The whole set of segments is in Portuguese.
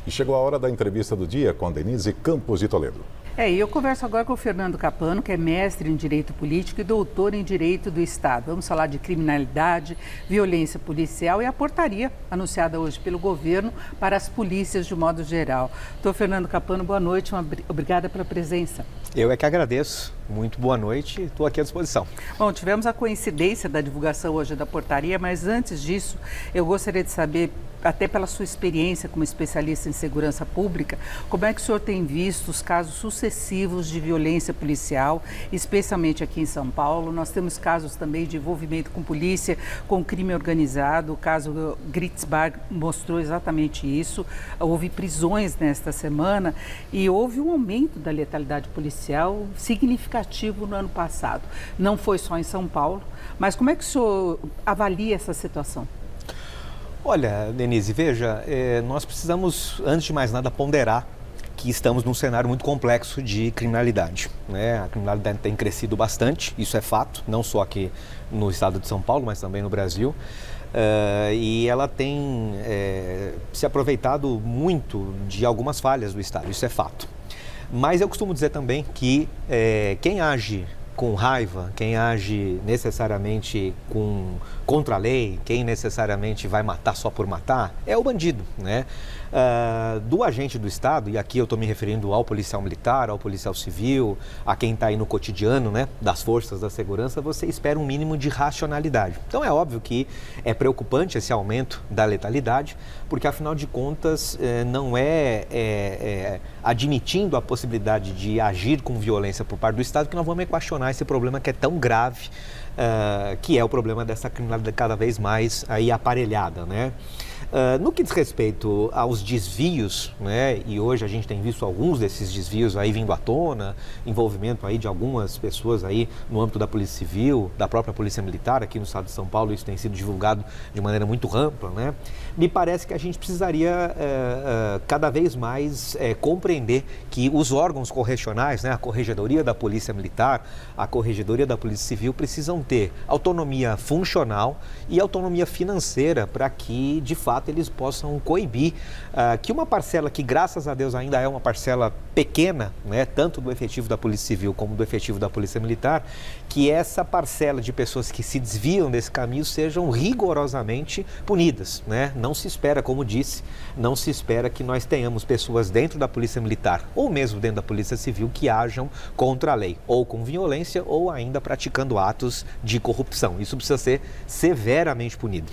E chegou a hora da entrevista do dia com a Denise Campos de Toledo. E eu converso agora com o Fernando Capano, que é mestre em Direito Político e doutor em Direito do Estado. Vamos falar de criminalidade, violência policial e a portaria anunciada hoje pelo governo para as polícias de modo geral. Doutor Fernando Capano, boa noite, obrigada pela presença. Eu é que agradeço. Muito boa noite, estou aqui à disposição. Bom, tivemos a coincidência da divulgação hoje da portaria, mas antes disso, eu gostaria de saber, até pela sua experiência como especialista em segurança pública, como é que o senhor tem visto os casos sucessivos de violência policial, especialmente aqui em São Paulo. Nós temos casos também de envolvimento com polícia, com crime organizado. O caso Gritzberg mostrou exatamente isso. Houve prisões nesta semana e houve um aumento da letalidade policial significativo no ano passado. Não foi só em São Paulo, mas como é que o senhor avalia essa situação? Olha, Denise, veja, nós precisamos, antes de mais nada, ponderar que estamos num cenário muito complexo de criminalidade, né? A criminalidade tem crescido bastante, isso é fato, não só aqui no estado de São Paulo, mas também no Brasil. E ela tem se aproveitado muito de algumas falhas do Estado, isso é fato. Mas eu costumo dizer também que quem age com raiva, quem age necessariamente contra a lei, quem necessariamente vai matar só por matar, é o bandido, né? Do agente do Estado, e aqui eu estou me referindo ao policial militar, ao policial civil, a quem está aí no cotidiano, né, das forças da segurança, você espera um mínimo de racionalidade. Então é óbvio que é preocupante esse aumento da letalidade, porque afinal de contas não é admitindo a possibilidade de agir com violência por parte do Estado que nós vamos equacionar esse problema que é tão grave, que é o problema dessa criminalidade cada vez mais aí aparelhada, né? No que diz respeito aos desvios, né, e hoje a gente tem visto alguns desses desvios aí vindo à tona, envolvimento aí de algumas pessoas aí no âmbito da Polícia Civil, da própria Polícia Militar aqui no estado de São Paulo, isso tem sido divulgado de maneira muito ampla, né? Me parece que a gente precisaria cada vez mais compreender que os órgãos correcionais, né, a Corregedoria da Polícia Militar, a Corregedoria da Polícia Civil precisam ter autonomia funcional e autonomia financeira para que, de fato, eles possam coibir que uma parcela que, graças a Deus, ainda é uma parcela pequena, né, tanto do efetivo da Polícia Civil como do efetivo da Polícia Militar, que essa parcela de pessoas que se desviam desse caminho sejam rigorosamente punidas, né? Não se espera, como disse, não se espera que nós tenhamos pessoas dentro da Polícia Militar ou mesmo dentro da Polícia Civil que ajam contra a lei, ou com violência ou ainda praticando atos de corrupção. Isso precisa ser severamente punido.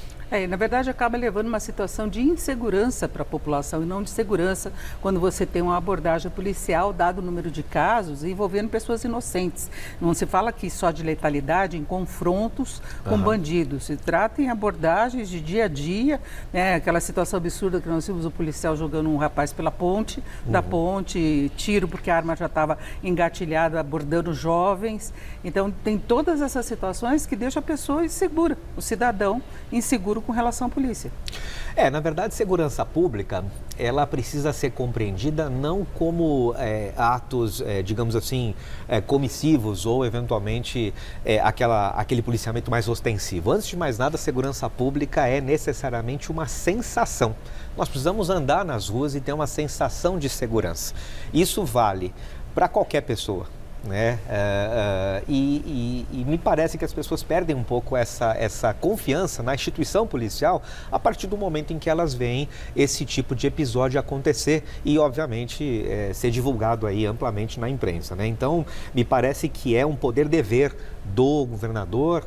Na verdade, acaba levando uma situação de insegurança para a população e não de segurança quando você tem uma abordagem policial, dado o número de casos, envolvendo pessoas inocentes. Não se fala aqui só de letalidade em confrontos com bandidos. Se trata em abordagens de dia a dia, né? Aquela situação absurda que nós vimos o policial jogando um rapaz pela ponte, da ponte, tiro porque a arma já estava engatilhada, abordando jovens. Então, tem todas essas situações que deixam a pessoa insegura, o cidadão inseguro com relação à polícia. Na verdade, segurança pública, ela precisa ser compreendida não como atos, digamos assim, comissivos ou, eventualmente, aquele policiamento mais ostensivo. Antes de mais nada, segurança pública é necessariamente uma sensação. Nós precisamos andar nas ruas e ter uma sensação de segurança. Isso vale para qualquer pessoa, né? E me parece que as pessoas perdem um pouco essa confiança na instituição policial a partir do momento em que elas veem esse tipo de episódio acontecer e, obviamente, ser divulgado aí amplamente na imprensa, né? Então, me parece que é um poder-dever do governador,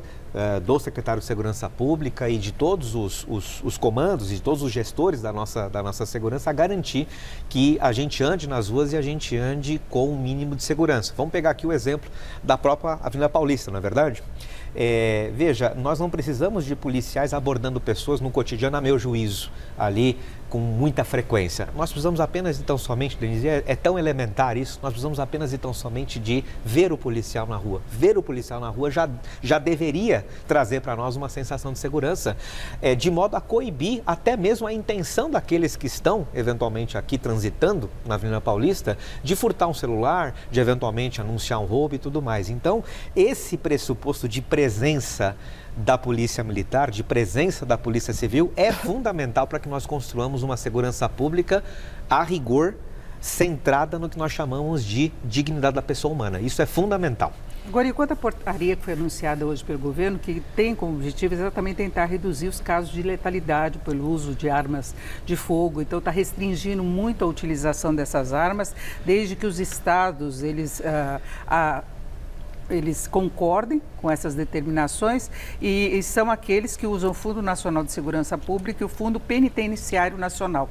do secretário de Segurança Pública e de todos os comandos e de todos os gestores da nossa segurança a garantir que a gente ande nas ruas e a gente ande com um mínimo de segurança. Vamos pegar aqui o exemplo da própria Avenida Paulista, não é verdade? Veja, nós não precisamos de policiais abordando pessoas no cotidiano, a meu juízo, ali com muita frequência. Nós precisamos apenas e tão somente, Denise, é tão elementar isso, nós precisamos apenas e tão somente de ver o policial na rua. Ver o policial na rua já deveria trazer para nós uma sensação de segurança, de modo a coibir até mesmo a intenção daqueles que estão, eventualmente, aqui transitando na Avenida Paulista, de furtar um celular, de eventualmente anunciar um roubo e tudo mais. Então, esse pressuposto de presença da Polícia Militar, de presença da Polícia Civil, é fundamental para que nós construamos uma segurança pública a rigor, centrada no que nós chamamos de dignidade da pessoa humana. Isso é fundamental. Agora, enquanto a portaria que foi anunciada hoje pelo governo, que tem como objetivo exatamente tentar reduzir os casos de letalidade pelo uso de armas de fogo, então está restringindo muito a utilização dessas armas, desde que os estados, eles concordem com essas determinações e são aqueles que usam o Fundo Nacional de Segurança Pública e o Fundo Penitenciário Nacional.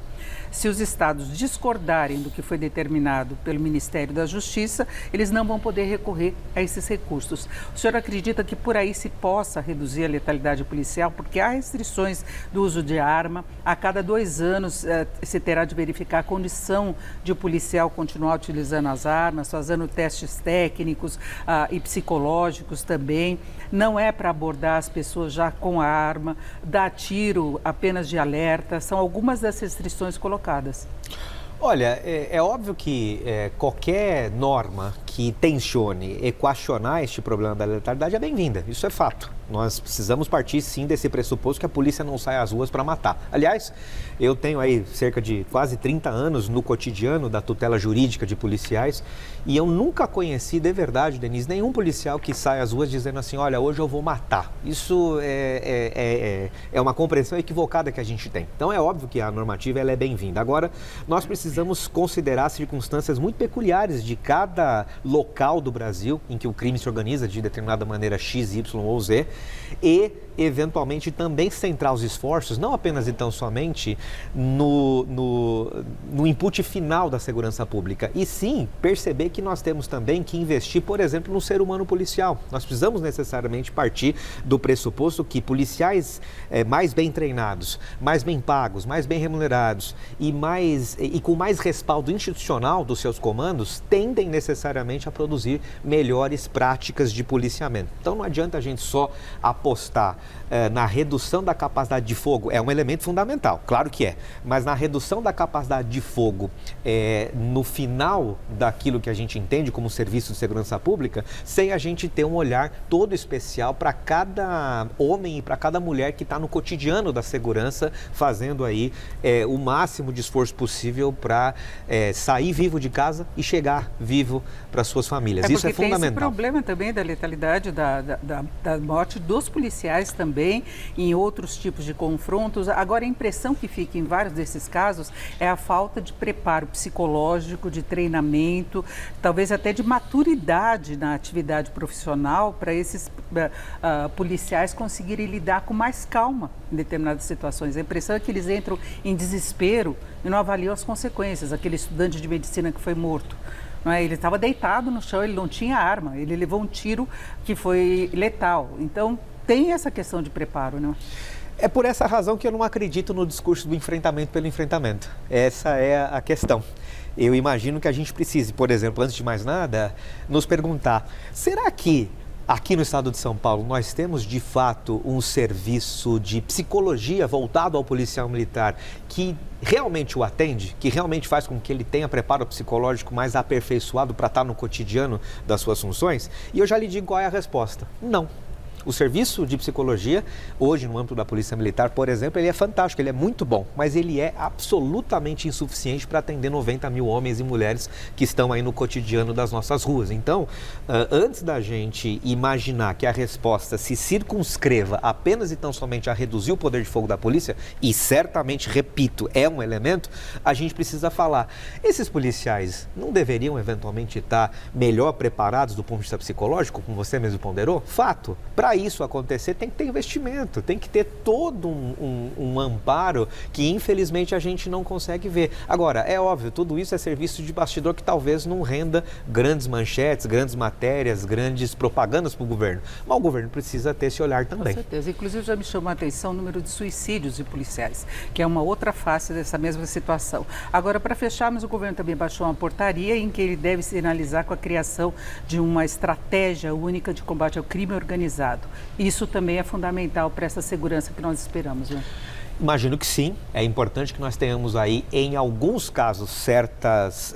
Se os estados discordarem do que foi determinado pelo Ministério da Justiça, eles não vão poder recorrer a esses recursos. O senhor acredita que por aí se possa reduzir a letalidade policial? Porque há restrições do uso de arma. A cada 2 anos se terá de verificar a condição de o policial continuar utilizando as armas, fazendo testes técnicos e psicológicos também. Não é para abordar as pessoas já com a arma, dar tiro apenas de alerta. São algumas das restrições colocadas. Olha, é óbvio que qualquer norma que tencione equacionar este problema da letalidade é bem-vinda, isso é fato. Nós precisamos partir, sim, desse pressuposto que a polícia não sai às ruas para matar. Aliás, eu tenho aí cerca de quase 30 anos no cotidiano da tutela jurídica de policiais e eu nunca conheci, de verdade, Denise, nenhum policial que sai às ruas dizendo assim, olha, hoje eu vou matar. Isso é uma compreensão equivocada que a gente tem. Então, é óbvio que a normativa ela é bem-vinda. Agora, nós precisamos considerar circunstâncias muito peculiares de cada local do Brasil em que o crime se organiza de determinada maneira X, Y ou Z, e, eventualmente, também centrar os esforços, não apenas e tão somente no input final da segurança pública, e sim perceber que nós temos também que investir, por exemplo, no ser humano policial. Nós precisamos necessariamente partir do pressuposto que policiais mais bem treinados, mais bem pagos, mais bem remunerados e com mais respaldo institucional dos seus comandos, tendem necessariamente a produzir melhores práticas de policiamento. Então, não adianta a gente só apostar na redução da capacidade de fogo, é um elemento fundamental, claro que é, mas na redução da capacidade de fogo no final daquilo que a gente entende como serviço de segurança pública, sem a gente ter um olhar todo especial para cada homem e para cada mulher que está no cotidiano da segurança, fazendo aí o máximo de esforço possível para sair vivo de casa e chegar vivo para suas famílias. Isso é fundamental. Tem esse problema também da letalidade, da morte dos policiais também, em outros tipos de confrontos. Agora, a impressão que fica em vários desses casos é a falta de preparo psicológico, de treinamento, talvez até de maturidade na atividade profissional para esses policiais conseguirem lidar com mais calma em determinadas situações. A impressão é que eles entram em desespero e não avaliam as consequências. Aquele estudante de medicina que foi morto, não é? Ele estava deitado no chão, ele não tinha arma, ele levou um tiro que foi letal. Então, tem essa questão de preparo, não? É por essa razão que eu não acredito no discurso do enfrentamento pelo enfrentamento. Essa é a questão. Eu imagino que a gente precise, por exemplo, antes de mais nada, nos perguntar, será que aqui no estado de São Paulo nós temos de fato um serviço de psicologia voltado ao policial militar que realmente o atende, que realmente faz com que ele tenha preparo psicológico mais aperfeiçoado para estar no cotidiano das suas funções? E eu já lhe digo qual é a resposta. Não. O serviço de psicologia, hoje no âmbito da Polícia Militar, por exemplo, ele é fantástico, ele é muito bom, mas ele é absolutamente insuficiente para atender 90 mil homens e mulheres que estão aí no cotidiano das nossas ruas. Então, antes da gente imaginar que a resposta se circunscreva apenas e tão somente a reduzir o poder de fogo da polícia, e certamente, repito, é um elemento, a gente precisa falar, esses policiais não deveriam eventualmente estar melhor preparados do ponto de vista psicológico, como você mesmo ponderou? Fato. Para isso acontecer, tem que ter investimento, tem que ter todo um amparo que, infelizmente, a gente não consegue ver. Agora, é óbvio, tudo isso é serviço de bastidor que talvez não renda grandes manchetes, grandes matérias, grandes propagandas para o governo. Mas o governo precisa ter esse olhar também. Com certeza. Inclusive, já me chamou a atenção o número de suicídios de policiais, que é uma outra face dessa mesma situação. Agora, para fecharmos, o governo também baixou uma portaria em que ele deve sinalizar com a criação de uma estratégia única de combate ao crime organizado. Isso também é fundamental para essa segurança que nós esperamos, né? Imagino que sim. É importante que nós tenhamos aí, em alguns casos, certas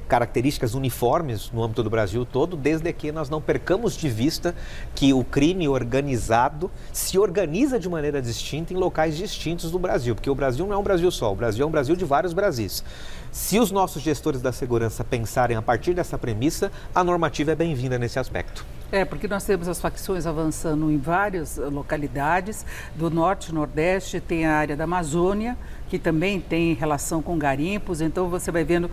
características uniformes no âmbito do Brasil todo, desde que nós não percamos de vista que o crime organizado se organiza de maneira distinta em locais distintos do Brasil, porque o Brasil não é um Brasil só, o Brasil é um Brasil de vários Brasis. Se os nossos gestores da segurança pensarem a partir dessa premissa, a normativa é bem-vinda nesse aspecto. Porque nós temos as facções avançando em várias localidades, do norte, nordeste, tem a área da Amazônia, que também tem relação com garimpos, então você vai vendo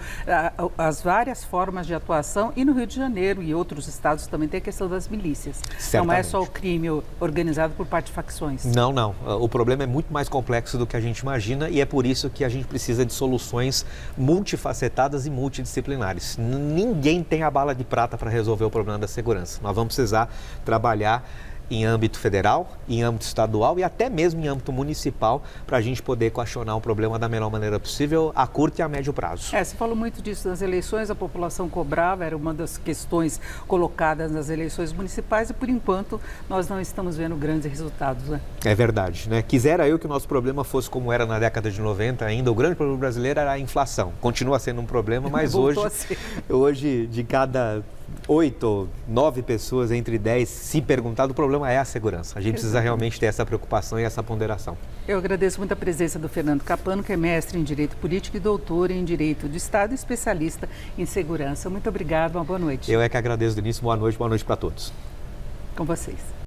as várias formas de atuação, e no Rio de Janeiro e outros estados também tem a questão das milícias. Certamente. Não é só o crime organizado por parte de facções. Não. O problema é muito mais complexo do que a gente imagina e é por isso que a gente precisa de soluções multifacetadas e multidisciplinares. Ninguém tem a bala de prata para resolver o problema da segurança. Nós vamos precisar trabalhar em âmbito federal, em âmbito estadual e até mesmo em âmbito municipal para a gente poder equacionar o problema da melhor maneira possível a curto e a médio prazo. Você falou muito disso nas eleições, a população cobrava, era uma das questões colocadas nas eleições municipais e por enquanto nós não estamos vendo grandes resultados, né? É verdade, né? Quisera eu que o nosso problema fosse como era na década de 90 ainda, o grande problema brasileiro era a inflação. Continua sendo um problema, mas hoje de cada 8 ou 9 pessoas entre 10 se perguntado, o problema é a segurança. A gente precisa realmente ter essa preocupação e essa ponderação. Eu agradeço muito a presença do Fernando Capano, que é mestre em Direito Político e doutor em Direito do Estado e especialista em segurança. Muito obrigado, uma boa noite. Eu é que agradeço, Denise. Boa noite para todos. Com vocês.